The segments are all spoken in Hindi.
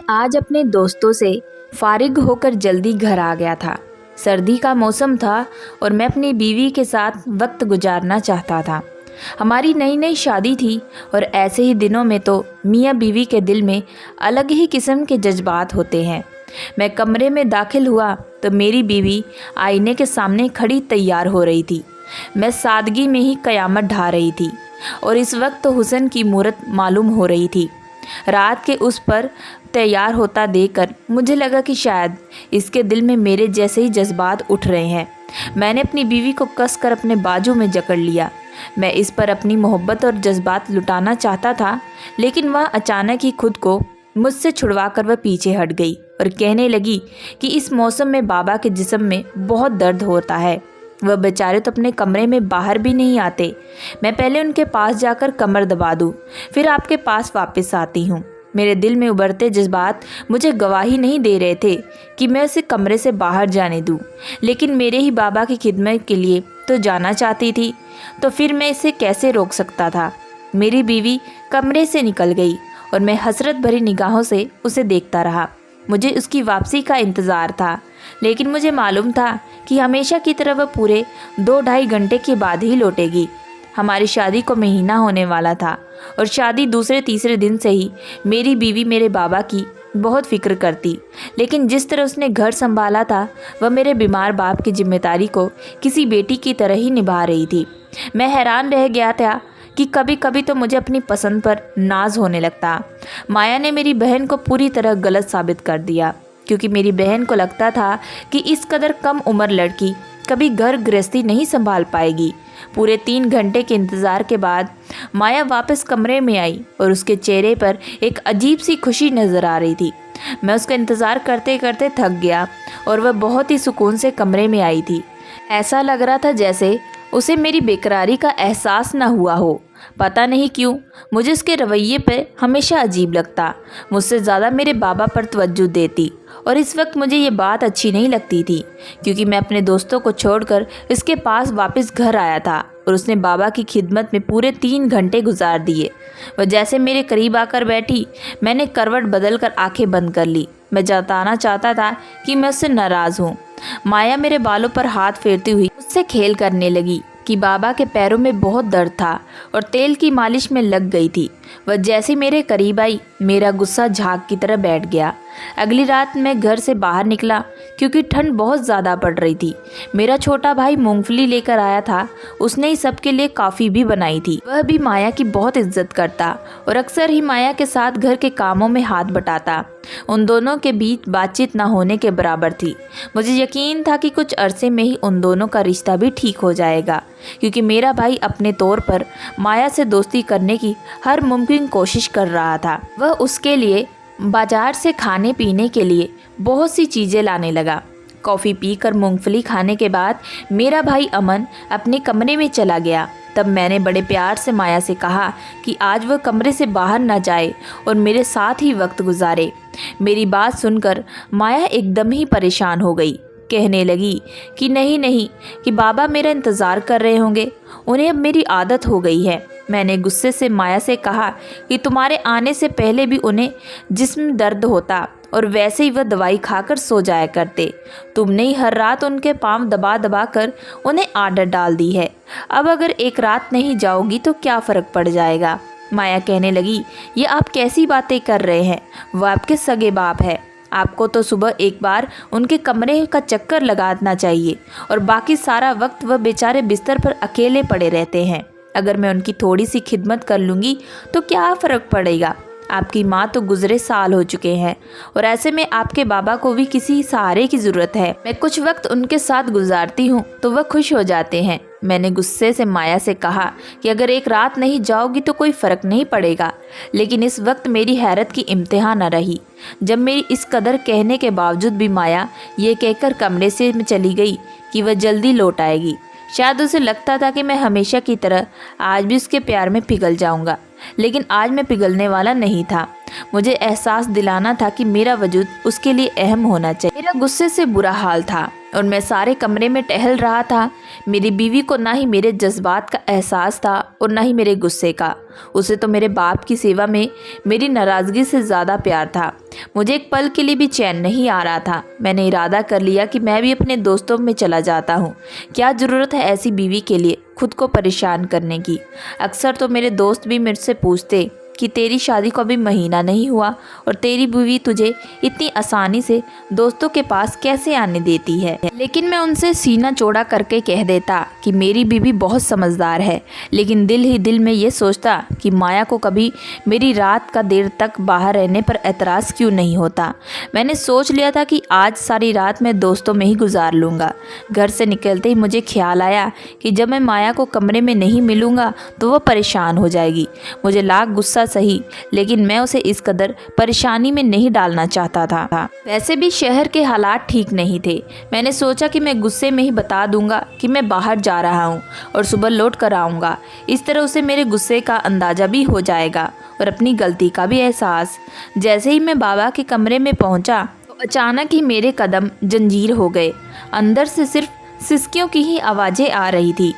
आज अपने दोस्तों से फारिग होकर जल्दी घर आ गया था। सर्दी का मौसम था और मैं अपनी बीवी के साथ वक्त गुजारना चाहता था। हमारी नई नई शादी थी और ऐसे ही दिनों में तो मियाँ बीवी के दिल में अलग ही किस्म के जज्बात होते हैं। मैं कमरे में दाखिल हुआ तो मेरी बीवी आईने के सामने खड़ी तैयार हो रही थी। मैं सादगी में ही कयामत ढा रही थी और इस वक्त तो हुस्न की मूरत मालूम हो रही थी। रात के उस पर तैयार होता देखकर मुझे लगा कि शायद इसके दिल में मेरे जैसे ही जज्बात उठ रहे हैं। मैंने अपनी बीवी को कसकर अपने बाजू में जकड़ लिया। मैं इस पर अपनी मोहब्बत और जज्बात लुटाना चाहता था, लेकिन वह अचानक ही खुद को मुझसे छुड़वा कर वह पीछे हट गई और कहने लगी कि इस मौसम में बाबा के जिस्म में बहुत दर्द होता है। वह बेचारे तो अपने कमरे में बाहर भी नहीं आते। मैं पहले उनके पास जाकर कमर दबा दूं, फिर आपके पास वापस आती हूँ। मेरे दिल में उभरते जज्बात मुझे गवाही नहीं दे रहे थे कि मैं उसे कमरे से बाहर जाने दूं, लेकिन मेरे ही बाबा की खिदमत के लिए तो जाना चाहती थी, तो फिर मैं इसे कैसे रोक सकता था। मेरी बीवी कमरे से निकल गई और मैं हसरत भरी निगाहों से उसे देखता रहा। मुझे उसकी वापसी का इंतज़ार था, लेकिन मुझे मालूम था कि हमेशा की तरह वह पूरे 2-2.5 घंटे के बाद ही लौटेगी। हमारी शादी को महीना होने वाला था और शादी दूसरे तीसरे दिन से ही मेरी बीवी मेरे बाबा की बहुत फिक्र करती, लेकिन जिस तरह उसने घर संभाला था वह मेरे बीमार बाप की जिम्मेदारी को किसी बेटी की तरह ही निभा रही थी। मैं हैरान रह गया था कि कभी कभी तो मुझे अपनी पसंद पर नाज होने लगता। माया ने मेरी बहन को पूरी तरह गलत साबित कर दिया, क्योंकि मेरी बहन को लगता था कि इस कदर कम उम्र लड़की कभी घर गृहस्थी नहीं संभाल पाएगी। पूरे 3 घंटे के इंतज़ार के बाद माया वापस कमरे में आई और उसके चेहरे पर एक अजीब सी खुशी नज़र आ रही थी। मैं उसका इंतज़ार करते करते थक गया और वह बहुत ही सुकून से कमरे में आई थी। ऐसा लग रहा था जैसे उसे मेरी बेकरारी का एहसास न हुआ हो। पता नहीं क्यों मुझे उसके रवैये पर हमेशा अजीब लगता। मुझसे ज़्यादा मेरे बाबा पर तवज्जो देती और इस वक्त मुझे ये बात अच्छी नहीं लगती थी, क्योंकि मैं अपने दोस्तों को छोड़कर इसके पास वापस घर आया था और उसने बाबा की खिदमत में पूरे 3 घंटे गुजार दिए। वह जैसे मेरे करीब आकर बैठी, मैंने करवट बदल कर आँखें बंद कर ली। मैं जताना चाहता था कि मैं उससे नाराज़ हूँ। माया मेरे बालों पर हाथ फेरती हुई उससे खेल करने लगी कि बाबा के पैरों में बहुत दर्द था और तेल की मालिश में लग गई थी। वह जैसे मेरे करीब आई, मेरा गुस्सा झाग की तरह बैठ गया। अगली रात मैं घर से बाहर निकला क्योंकि ठंड बहुत ज़्यादा पड़ रही थी। मेरा छोटा भाई मूंगफली लेकर आया था। उसने ही सबके लिए कॉफ़ी भी बनाई थी। वह भी माया की बहुत इज्जत करता और अक्सर ही माया के साथ घर के कामों में हाथ बटाता। उन दोनों के बीच बातचीत न होने के बराबर थी। मुझे यकीन था कि कुछ अरसे में ही उन दोनों का रिश्ता भी ठीक हो जाएगा, क्योंकि मेरा भाई अपने तौर पर माया से दोस्ती करने की हर मुमकिन कोशिश कर रहा था। वह उसके लिए बाजार से खाने पीने के लिए बहुत सी चीज़ें लाने लगा। कॉफ़ी पीकर मूंगफली खाने के बाद मेरा भाई अमन अपने कमरे में चला गया। तब मैंने बड़े प्यार से माया से कहा कि आज वह कमरे से बाहर ना जाए और मेरे साथ ही वक्त गुजारे। मेरी बात सुनकर माया एकदम ही परेशान हो गई। कहने लगी कि नहीं, कि बाबा मेरा इंतज़ार कर रहे होंगे, उन्हें अब मेरी आदत हो गई है। मैंने गुस्से से माया से कहा कि तुम्हारे आने से पहले भी उन्हें जिस्म दर्द होता और वैसे ही वह दवाई खाकर सो जाया करते। तुमने ही हर रात उनके पाँव दबा दबा कर उन्हें आदत डाल दी है। अब अगर एक रात नहीं जाओगी तो क्या फ़र्क पड़ जाएगा। माया कहने लगी, ये आप कैसी बातें कर रहे हैं, वह आपके सगे बाप है। आपको तो सुबह एक बार उनके कमरे का चक्कर लगाना चाहिए और बाकी सारा वक्त वह बेचारे बिस्तर पर अकेले पड़े रहते हैं। अगर मैं उनकी थोड़ी सी खिदमत कर लूँगी तो क्या फ़र्क पड़ेगा। आपकी माँ तो गुज़रे साल हो चुके हैं और ऐसे में आपके बाबा को भी किसी सहारे की ज़रूरत है। मैं कुछ वक्त उनके साथ गुजारती हूँ तो वह खुश हो जाते हैं। मैंने गुस्से से माया से कहा कि अगर एक रात नहीं जाओगी तो कोई फ़र्क नहीं पड़ेगा, लेकिन इस वक्त मेरी हैरत की इम्तिहान न रही जब मेरी इस कदर कहने के बावजूद भी माया ये कहकर कमरे से चली गई कि वह जल्दी लौट आएगी। शायद उसे लगता था कि मैं हमेशा की तरह आज भी उसके प्यार में पिघल जाऊंगा, लेकिन आज मैं पिघलने वाला नहीं था। मुझे एहसास दिलाना था कि मेरा वजूद उसके लिए अहम होना चाहिए। मेरा गुस्से से बुरा हाल था। और मैं सारे कमरे में टहल रहा था। मेरी बीवी को ना ही मेरे जज्बात का एहसास था और ना ही मेरे गुस्से का। उसे तो मेरे बाप की सेवा में मेरी नाराज़गी से ज़्यादा प्यार था। मुझे एक पल के लिए भी चैन नहीं आ रहा था। मैंने इरादा कर लिया कि मैं भी अपने दोस्तों में चला जाता हूँ। क्या ज़रूरत है ऐसी बीवी के लिए खुद को परेशान करने की। अक्सर तो मेरे दोस्त भी मेरे से पूछते कि तेरी शादी को अभी महीना नहीं हुआ और तेरी बीवी तुझे इतनी आसानी से दोस्तों के पास कैसे आने देती है। लेकिन मैं उनसे सीना चौड़ा करके कह देता कि मेरी बीवी बहुत समझदार है। लेकिन दिल ही दिल में ये सोचता कि माया को कभी मेरी रात का देर तक बाहर रहने पर एतराज़ क्यों नहीं होता। मैंने सोच लिया था कि आज सारी रात मैं दोस्तों में ही गुजार लूँगा। घर से निकलते ही मुझे ख्याल आया कि जब मैं माया को कमरे में नहीं मिलूँगा तो वह परेशान हो जाएगी। मुझे लाख गुस्सा सही, लेकिन मैं उसे इस कदर परेशानी में नहीं डालना चाहता था। वैसे भी शहर के हालात ठीक नहीं थे। मैंने सोचा कि मैं गुस्से में ही बता दूंगा कि मैं बाहर जा रहा हूँ और सुबह लौट कर आऊँगा। इस तरह उसे मेरे गुस्से का अंदाज़ा भी हो जाएगा और अपनी गलती का भी एहसास। जैसे ही मैं बाबा के कमरे में पहुँचा तो अचानक ही मेरे कदम जंजीर हो गए। अंदर से सिर्फ सिसकियों की ही आवाज़ें आ रही थी।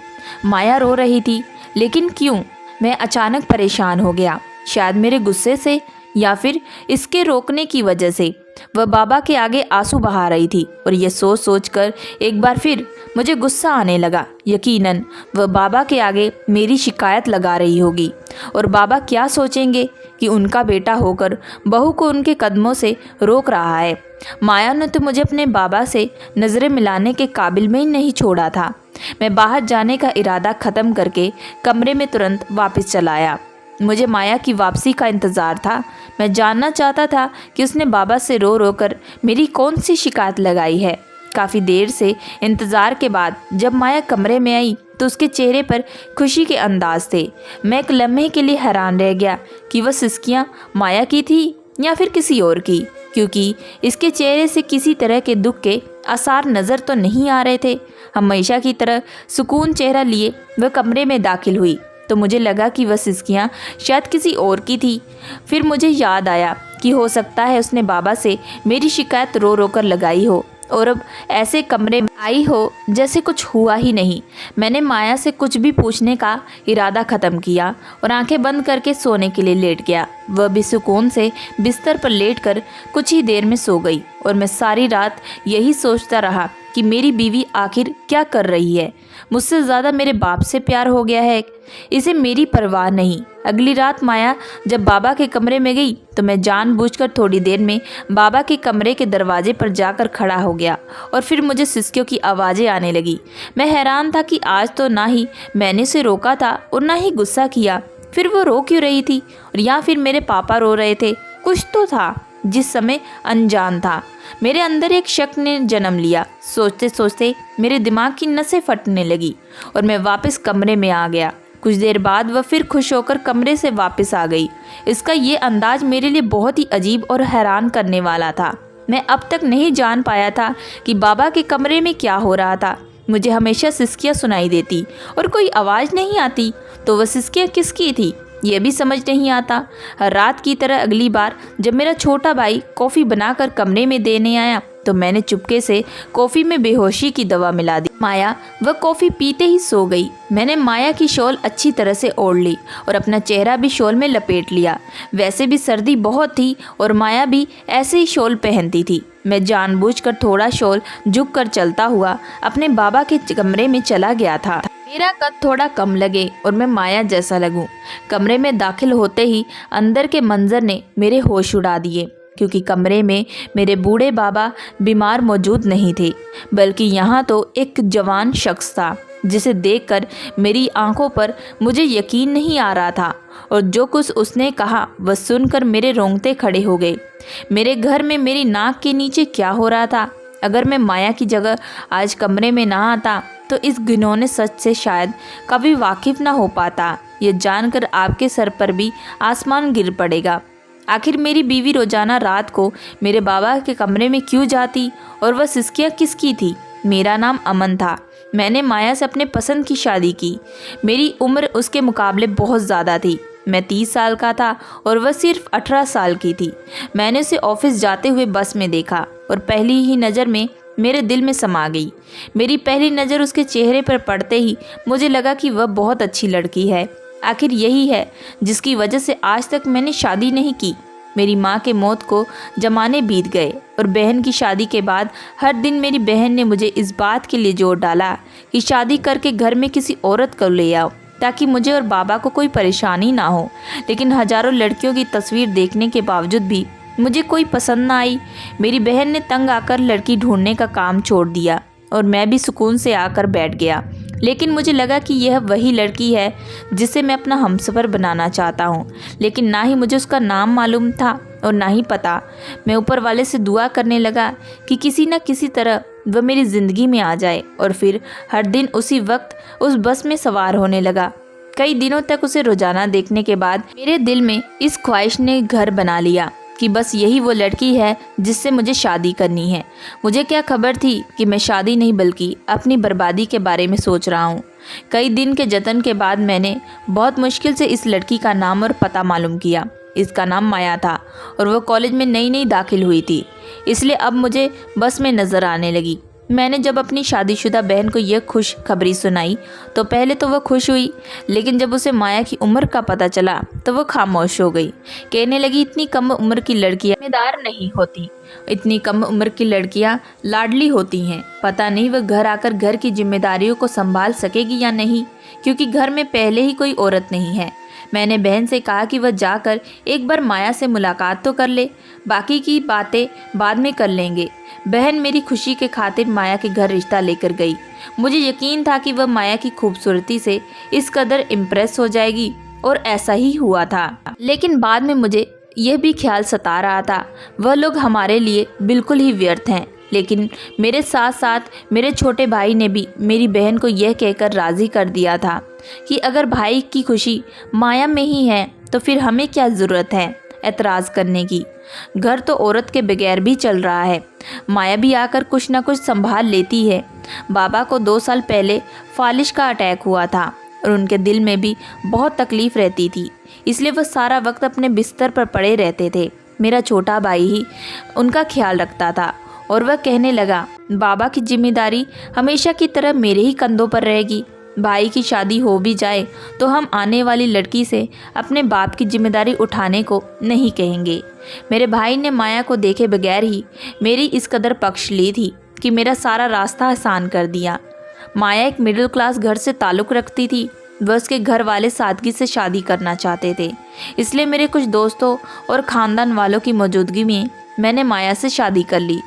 माया रो रही थी, लेकिन क्यों? मैं अचानक परेशान हो गया। शायद मेरे गुस्से से या फिर इसके रोकने की वजह से। वह बाबा के आगे आंसू बहा रही थी और यह सोच सोच कर एक बार फिर मुझे गुस्सा आने लगा। यकीनन वह बाबा के आगे मेरी शिकायत लगा रही होगी और बाबा क्या सोचेंगे कि उनका बेटा होकर बहू को उनके कदमों से रोक रहा है। माया ने तो मुझे अपने बाबा से नज़रें मिलाने के काबिल में ही नहीं छोड़ा था। मैं बाहर जाने का इरादा ख़त्म करके कमरे में तुरंत वापस चला आया। मुझे माया की वापसी का इंतज़ार था। मैं जानना चाहता था कि उसने बाबा से रो रो कर मेरी कौन सी शिकायत लगाई है। काफ़ी देर से इंतज़ार के बाद जब माया कमरे में आई तो उसके चेहरे पर खुशी के अंदाज थे। मैं एक लम्हे के लिए हैरान रह गया कि वह सिसकियाँ माया की थी या फिर किसी और की, क्योंकि इसके चेहरे से किसी तरह के दुख के आसार नज़र तो नहीं आ रहे थे। हमेशा की तरह सुकून चेहरा लिए वह कमरे में दाखिल हुई तो मुझे लगा कि वह सिसकियाँ शायद किसी और की थी। फिर मुझे याद आया कि हो सकता है उसने बाबा से मेरी शिकायत रो रो कर लगाई हो और अब ऐसे कमरे में आई हो जैसे कुछ हुआ ही नहीं। मैंने माया से कुछ भी पूछने का इरादा ख़त्म किया और आंखें बंद करके सोने के लिए लेट गया। वह भी सुकून से बिस्तर पर लेटकर कुछ ही देर में सो गई और मैं सारी रात यही सोचता रहा कि मेरी बीवी आखिर क्या कर रही है। मुझसे ज़्यादा मेरे बाप से प्यार हो गया है, इसे मेरी परवाह नहीं। अगली रात माया जब बाबा के कमरे में गई तो मैं जानबूझकर थोड़ी देर में बाबा के कमरे के दरवाजे पर जाकर खड़ा हो गया और फिर मुझे सिसकियों की आवाज़ें आने लगी। मैं हैरान था कि आज तो ना ही मैंने उसे रोका था और ना ही गुस्सा किया। फिर वो रो क्यों रही थी? और या फिर मेरे पापा रो रहे थे? कुछ तो था जिस समय अनजान था। मेरे अंदर एक शक ने जन्म लिया। सोचते सोचते मेरे दिमाग की नसें फटने लगी और मैं वापस कमरे में आ गया। कुछ देर बाद वह फिर खुश होकर कमरे से वापस आ गई। इसका ये अंदाज मेरे लिए बहुत ही अजीब और हैरान करने वाला था। मैं अब तक नहीं जान पाया था कि बाबा के कमरे में क्या हो रहा था। मुझे हमेशा सिसकियाँ सुनाई देती और कोई आवाज़ नहीं आती, तो वह सिसकियाँ किसकी थी यह भी समझ नहीं आता। हर रात की तरह अगली बार जब मेरा छोटा भाई कॉफ़ी बनाकर कमरे में देने आया तो मैंने चुपके से कॉफ़ी में बेहोशी की दवा मिला दी। माया वह कॉफ़ी पीते ही सो गई। मैंने माया की शॉल अच्छी तरह से ओढ़ ली और अपना चेहरा भी शॉल में लपेट लिया। वैसे भी सर्दी बहुत थी और माया भी ऐसे ही शॉल पहनती थी। मैं जानबूझकर थोड़ा शॉल झुक कर चलता हुआ अपने बाबा के कमरे में चला गया था। मेरा कद थोड़ा कम लगे और मैं माया जैसा लगूं। कमरे में दाखिल होते ही अंदर के मंजर ने मेरे होश उड़ा दिए, क्योंकि कमरे में मेरे बूढ़े बाबा बीमार मौजूद नहीं थे, बल्कि यहाँ तो एक जवान शख्स था जिसे देखकर मेरी आंखों पर मुझे यकीन नहीं आ रहा था। और जो कुछ उसने कहा वह सुनकर मेरे रोंगटे खड़े हो गए। मेरे घर में मेरी नाक के नीचे क्या हो रहा था? अगर मैं माया की जगह आज कमरे में ना आता तो इस घिनौने सच से शायद कभी वाकिफ़ ना हो पाता। ये जानकर आपके सर पर भी आसमान गिर पड़ेगा। आखिर मेरी बीवी रोज़ाना रात को मेरे बाबा के कमरे में क्यों जाती और वह सिसकियाँ किसकी थी? मेरा नाम अमन था। मैंने माया से अपने पसंद की शादी की। मेरी उम्र उसके मुकाबले बहुत ज़्यादा थी। मैं 30 साल का था और वह सिर्फ 18 साल की थी। मैंने उसे ऑफिस जाते हुए बस में देखा और पहली ही नज़र में मेरे दिल में समा गई। मेरी पहली नज़र उसके चेहरे पर पड़ते ही मुझे लगा कि वह बहुत अच्छी लड़की है। आखिर यही है जिसकी वजह से आज तक मैंने शादी नहीं की। मेरी माँ के मौत को जमाने बीत गए और बहन की शादी के बाद हर दिन मेरी बहन ने मुझे इस बात के लिए जोर डाला कि शादी करके घर में किसी औरत को ले आओ ताकि मुझे और बाबा को कोई परेशानी ना हो। लेकिन हजारों लड़कियों की तस्वीर देखने के बावजूद भी मुझे कोई पसंद ना आई। मेरी बहन ने तंग आकर लड़की ढूंढने का काम छोड़ दिया और मैं भी सुकून से आकर बैठ गया। लेकिन मुझे लगा कि यह वही लड़की है जिसे मैं अपना हमसफ़र बनाना चाहता हूँ। लेकिन ना ही मुझे उसका नाम मालूम था और ना ही पता। मैं ऊपर वाले से दुआ करने लगा कि किसी न किसी तरह वह मेरी ज़िंदगी में आ जाए और फिर हर दिन उसी वक्त उस बस में सवार होने लगा। कई दिनों तक उसे रोज़ाना देखने के बाद मेरे दिल में इस ख्वाहिश ने घर बना लिया कि बस यही वो लड़की है जिससे मुझे शादी करनी है। मुझे क्या खबर थी कि मैं शादी नहीं बल्कि अपनी बर्बादी के बारे में सोच रहा हूँ। कई दिन के जतन के बाद मैंने बहुत मुश्किल से इस लड़की का नाम और पता मालूम किया। इसका नाम माया था और वह कॉलेज में नई नई दाखिल हुई थी, इसलिए अब मुझे बस में नज़र आने लगी। मैंने जब अपनी शादीशुदा बहन को यह खुश खबरी सुनाई तो पहले तो वह खुश हुई, लेकिन जब उसे माया की उम्र का पता चला तो वह खामोश हो गई। कहने लगी, इतनी कम उम्र की लड़कियां जिम्मेदार नहीं होती, इतनी कम उम्र की लड़कियां लाडली होती हैं। पता नहीं वह घर आकर घर की जिम्मेदारियों को संभाल सकेगी या नहीं, क्योंकि घर में पहले ही कोई औरत नहीं है। मैंने बहन से कहा कि वह जाकर एक बार माया से मुलाकात तो कर ले, बाकी की बातें बाद में कर लेंगे। बहन मेरी खुशी के खातिर माया के घर रिश्ता लेकर गई। मुझे यकीन था कि वह माया की खूबसूरती से इस कदर इम्प्रेस हो जाएगी और ऐसा ही हुआ था। लेकिन बाद में मुझे यह भी ख्याल सता रहा था, वह लोग हमारे लिए बिल्कुल ही व्यर्थ हैं। लेकिन मेरे साथ साथ मेरे छोटे भाई ने भी मेरी बहन को यह कहकर राज़ी कर दिया था कि अगर भाई की खुशी माया में ही है तो फिर हमें क्या ज़रूरत है एतराज़ करने की। घर तो औरत के बगैर भी चल रहा है, माया भी आकर कुछ ना कुछ संभाल लेती है। बाबा को 2 साल पहले फालिश का अटैक हुआ था और उनके दिल में भी बहुत तकलीफ़ रहती थी, इसलिए वह सारा वक्त अपने बिस्तर पर पड़े रहते थे। मेरा छोटा भाई ही उनका ख्याल रखता था और वह कहने लगा, बाबा की जिम्मेदारी हमेशा की तरह मेरे ही कंधों पर रहेगी। भाई की शादी हो भी जाए तो हम आने वाली लड़की से अपने बाप की जिम्मेदारी उठाने को नहीं कहेंगे। मेरे भाई ने माया को देखे बगैर ही मेरी इस कदर पक्ष ली थी कि मेरा सारा रास्ता आसान कर दिया। माया एक मिडिल क्लास घर से ताल्लुक़ रखती थी। वह उसके घर वाले सादगी से शादी करना चाहते थे, इसलिए मेरे कुछ दोस्तों और ख़ानदान वालों की मौजूदगी में मैंने माया से शादी कर ली।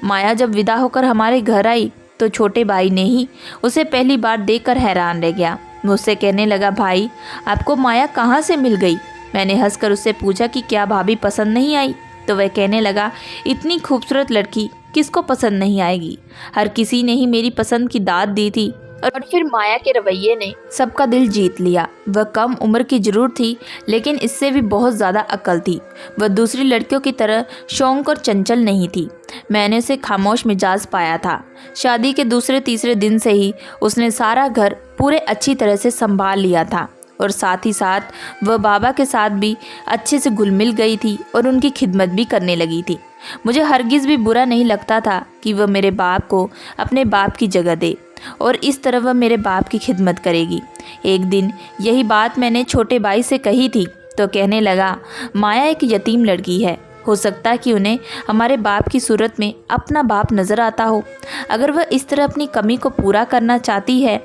माया जब विदा होकर हमारे घर आई तो छोटे भाई ने ही उसे पहली बार देखकर हैरान रह गया। मुझसे कहने लगा, भाई आपको माया कहाँ से मिल गई? मैंने हंसकर उससे पूछा कि क्या भाभी पसंद नहीं आई? तो वह कहने लगा, इतनी खूबसूरत लड़की किसको पसंद नहीं आएगी, हर किसी ने ही मेरी पसंद की दाद दी थी। और फिर माया के रवैये ने सबका दिल जीत लिया। वह कम उम्र की जरूर थी, लेकिन इससे भी बहुत ज़्यादा अक्ल थी। वह दूसरी लड़कियों की तरह शौक और चंचल नहीं थी। मैंने उसे खामोश मिजाज पाया था। शादी के दूसरे तीसरे दिन से ही उसने सारा घर पूरे अच्छी तरह से संभाल लिया था और साथ ही साथ वह बाबा के साथ भी अच्छे से घुल मिल गई थी और उनकी खिदमत भी करने लगी थी। मुझे हरगिज़ भी बुरा नहीं लगता था कि वह मेरे बाप को अपने बाप की जगह दे और इस तरह वह मेरे बाप की खिदमत करेगी। एक दिन यही बात मैंने छोटे भाई से कही थी तो कहने लगा, माया एक यतीम लड़की है, हो सकता है कि उन्हें हमारे बाप की सूरत में अपना बाप नज़र आता हो। अगर वह इस तरह अपनी कमी को पूरा करना चाहती है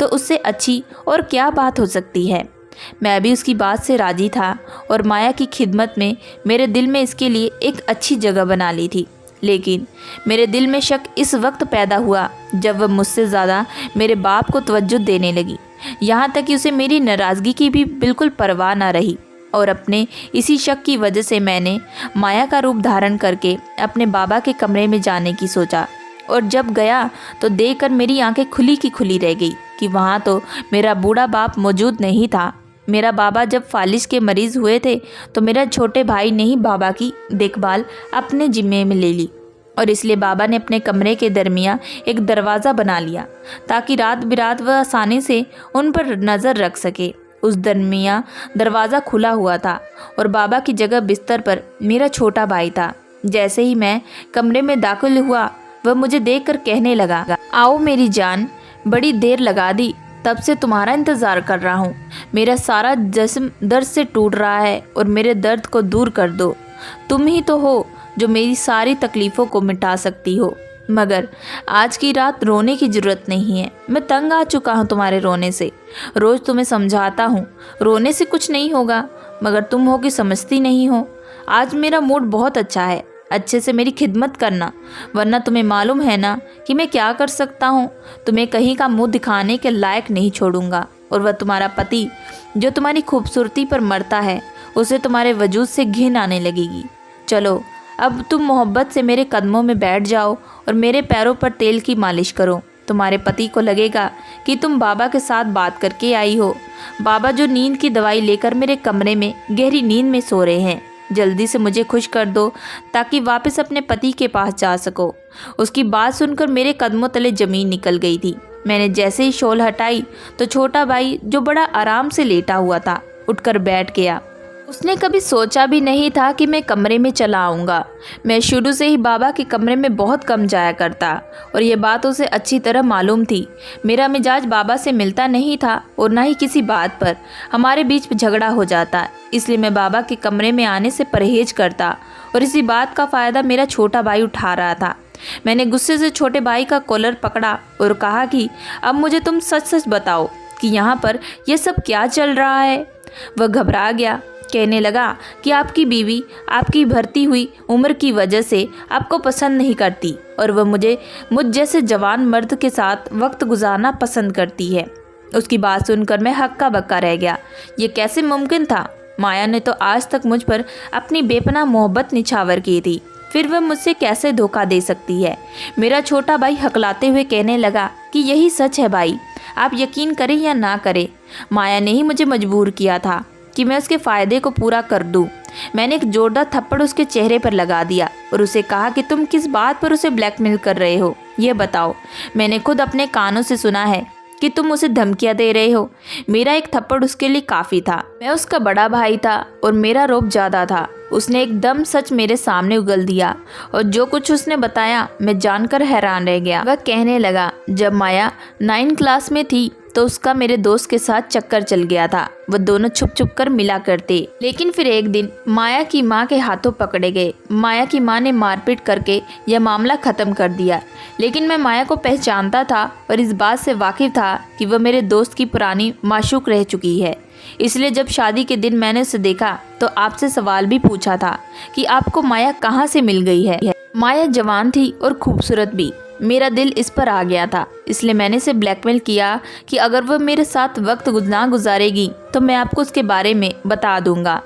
तो उससे अच्छी और क्या बात हो सकती है। मैं भी उसकी बात से राज़ी था और माया की खिदमत में मेरे दिल में इसके लिए एक अच्छी जगह बना ली थी। लेकिन मेरे दिल में शक इस वक्त पैदा हुआ जब वह मुझसे ज़्यादा मेरे बाप को तवज्जो देने लगी, यहाँ तक कि उसे मेरी नाराज़गी की भी बिल्कुल परवाह ना रही। और अपने इसी शक की वजह से मैंने माया का रूप धारण करके अपने बाबा के कमरे में जाने की सोचा और जब गया तो देखकर मेरी आंखें खुली की खुली रह गई कि वहाँ तो मेरा बूढ़ा बाप मौजूद नहीं था। मेरा बाबा जब फालिज के मरीज़ हुए थे तो मेरा छोटे भाई ने ही बाबा की देखभाल अपने जिम्मे में ले ली और इसलिए बाबा ने अपने कमरे के दरमियान एक दरवाज़ा बना लिया ताकि रात बिरात वह आसानी से उन पर नज़र रख सके। उस दरमियान दरवाज़ा खुला हुआ था और बाबा की जगह बिस्तर पर मेरा छोटा भाई था। जैसे ही मैं कमरे में दाखिल हुआ वह मुझे देखकर कहने लगा, आओ मेरी जान, बड़ी देर लगा दी, तब से तुम्हारा इंतज़ार कर रहा हूँ। मेरा सारा जिस्म दर्द से टूट रहा है और मेरे दर्द को दूर कर दो। तुम ही तो हो जो मेरी सारी तकलीफ़ों को मिटा सकती हो। मगर आज की रात रोने की ज़रूरत नहीं है, मैं तंग आ चुका हूँ तुम्हारे रोने से। रोज़ तुम्हें समझाता हूँ रोने से कुछ नहीं होगा, मगर तुम हो कि समझती नहीं हो। आज मेरा मूड बहुत अच्छा है, अच्छे से मेरी खिदमत करना, वरना तुम्हें मालूम है ना कि मैं क्या कर सकता हूँ। तुम्हें कहीं का मुंह दिखाने के लायक नहीं छोड़ूंगा। और वह तुम्हारा पति जो तुम्हारी खूबसूरती पर मरता है, उसे तुम्हारे वजूद से घिन आने लगेगी। चलो अब तुम मोहब्बत से मेरे कदमों में बैठ जाओ और मेरे पैरों पर तेल की मालिश करो। तुम्हारे पति को लगेगा कि तुम बाबा के साथ बात करके आई हो। बाबा जो नींद की दवाई लेकर मेरे कमरे में गहरी नींद में सो रहे हैं। जल्दी से मुझे खुश कर दो ताकि वापस अपने पति के पास जा सको। उसकी बात सुनकर मेरे कदमों तले ज़मीन निकल गई थी। मैंने जैसे ही शॉल हटाई तो छोटा भाई जो बड़ा आराम से लेटा हुआ था उठकर बैठ गया। उसने कभी सोचा भी नहीं था कि मैं कमरे में चला आऊँगा। मैं शुरू से ही बाबा के कमरे में बहुत कम जाया करता और ये बात उसे अच्छी तरह मालूम थी। मेरा मिजाज बाबा से मिलता नहीं था और ना ही किसी बात पर हमारे बीच झगड़ा हो जाता, इसलिए मैं बाबा के कमरे में आने से परहेज करता और इसी बात का फ़ायदा मेरा छोटा भाई उठा रहा था। मैंने गुस्से से छोटे भाई का कॉलर पकड़ा और कहा कि अब मुझे तुम सच सच बताओ कि यहाँ पर यह सब क्या चल रहा है। वह घबरा गया, कहने लगा कि आपकी बीवी आपकी बढ़ती हुई उम्र की वजह से आपको पसंद नहीं करती और वह मुझ जैसे जवान मर्द के साथ वक्त गुजारना पसंद करती है। उसकी बात सुनकर मैं हक्का बक्का रह गया। ये कैसे मुमकिन था? माया ने तो आज तक मुझ पर अपनी बेपनाह मोहब्बत निछावर की थी, फिर वह मुझसे कैसे धोखा दे सकती है? मेरा छोटा भाई हकलाते हुए कहने लगा कि यही सच है भाई, आप यकीन करें या ना करें, माया ने ही मुझे मजबूर किया था कि मैं उसके फ़ायदे को पूरा कर दूं। मैंने एक जोरदार थप्पड़ उसके चेहरे पर लगा दिया और उसे कहा कि तुम किस बात पर उसे ब्लैकमेल कर रहे हो, ये बताओ। मैंने खुद अपने कानों से सुना है कि तुम उसे धमकियां दे रहे हो। मेरा एक थप्पड़ उसके लिए काफ़ी था। मैं उसका बड़ा भाई था और मेरा रौब ज़्यादा था। उसने एकदम सच मेरे सामने उगल दिया और जो कुछ उसने बताया मैं जानकर हैरान रह गया। वह कहने लगा, जब माया 9 क्लास में थी तो उसका मेरे दोस्त के साथ चक्कर चल गया था। वह दोनों छुप छुप कर मिला करते, लेकिन फिर एक दिन माया की माँ के हाथों पकड़े गए। माया की माँ ने मारपीट करके यह मामला ख़त्म कर दिया, लेकिन मैं माया को पहचानता था और इस बात से वाकिफ़ था कि वह मेरे दोस्त की पुरानी माशूक रह चुकी है। इसलिए जब शादी के दिन मैंने उसे देखा तो आपसे सवाल भी पूछा था कि आपको माया कहाँ से मिल गई है। माया जवान थी और खूबसूरत भी। मेरा दिल इस पर आ गया था, इसलिए मैंने इसे ब्लैकमेल किया कि अगर वह मेरे साथ वक्त ना गुजारेगी तो मैं आपको उसके बारे में बता दूंगा।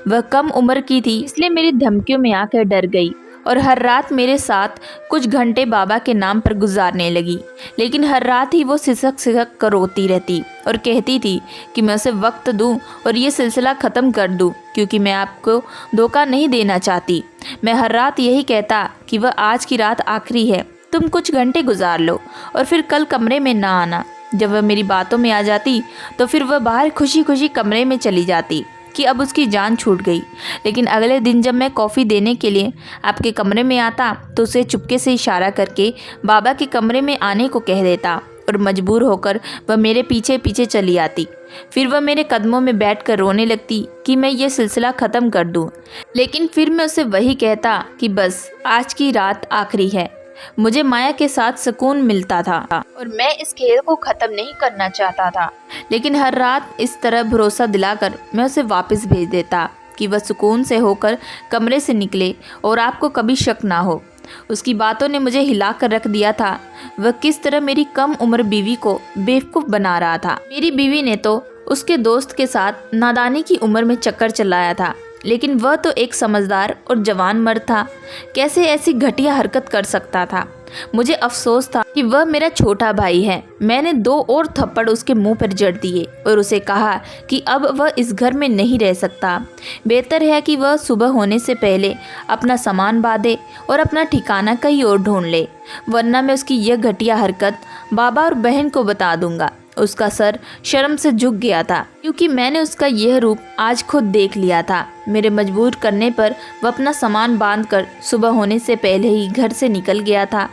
वह कम उम्र की थी, इसलिए मेरी धमकियों में आकर डर गई और हर रात मेरे साथ कुछ घंटे बाबा के नाम पर गुजारने लगी। लेकिन हर रात ही वो सिसक सिसक कर रोती रहती और कहती थी कि मैं उसे वक्त दूं और ये सिलसिला ख़त्म कर दूं, क्योंकि मैं आपको धोखा नहीं देना चाहती। मैं हर रात यही कहता कि वह आज की रात आखिरी है, तुम कुछ घंटे गुजार लो और फिर कल कमरे में ना आना। जब वह मेरी बातों में आ जाती तो फिर वह बाहर खुशी खुशी कमरे में चली जाती कि अब उसकी जान छूट गई। लेकिन अगले दिन जब मैं कॉफ़ी देने के लिए आपके कमरे में आता तो उसे चुपके से इशारा करके बाबा के कमरे में आने को कह देता और मजबूर होकर वह मेरे पीछे पीछे चली आती। फिर वह मेरे कदमों में बैठकर रोने लगती कि मैं ये सिलसिला ख़त्म कर दूं। लेकिन फिर मैं उसे वही कहता कि बस आज की रात आखिरी है। मुझे माया के साथ सुकून मिलता था और मैं इस खेल को ख़त्म नहीं करना चाहता था। लेकिन हर रात इस तरह भरोसा दिलाकर मैं उसे वापस भेज देता कि वह सुकून से होकर कमरे से निकले और आपको कभी शक ना हो। उसकी बातों ने मुझे हिला कर रख दिया था। वह किस तरह मेरी कम उम्र बीवी को बेवकूफ़ बना रहा था। मेरी बीवी ने तो उसके दोस्त के साथ नादानी की उम्र में चक्कर चलाया था, लेकिन वह तो एक समझदार और जवान मर्द था, कैसे ऐसी घटिया हरकत कर सकता था। मुझे अफसोस था कि वह मेरा छोटा भाई है। मैंने 2 और थप्पड़ उसके मुंह पर जड़ दिए और उसे कहा कि अब वह इस घर में नहीं रह सकता। बेहतर है कि वह सुबह होने से पहले अपना सामान बांधे और अपना ठिकाना कहीं और ढूंढ ले, वरना मैं उसकी यह घटिया हरकत बाबा और बहन को बता दूंगा। उसका सर शर्म से झुक गया था, क्योंकि मैंने उसका यह रूप आज खुद देख लिया था। मेरे मजबूर करने पर वह अपना सामान बांधकर सुबह होने से पहले ही घर से निकल गया था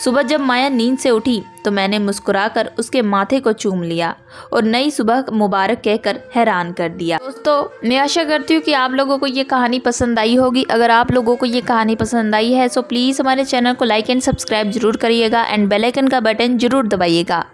सुबह जब माया नींद से उठी तो मैंने मुस्कुराकर उसके माथे को चूम लिया और नई सुबह मुबारक कहकर हैरान कर दिया। दोस्तों, मैं आशा करती हूँ कि आप लोगों को ये कहानी पसंद आई होगी। अगर आप लोगों को ये कहानी पसंद आई है तो प्लीज़ हमारे चैनल को लाइक एंड सब्सक्राइब जरूर करिएगा एंड बेल आइकन का बटन जरूर दबाइएगा।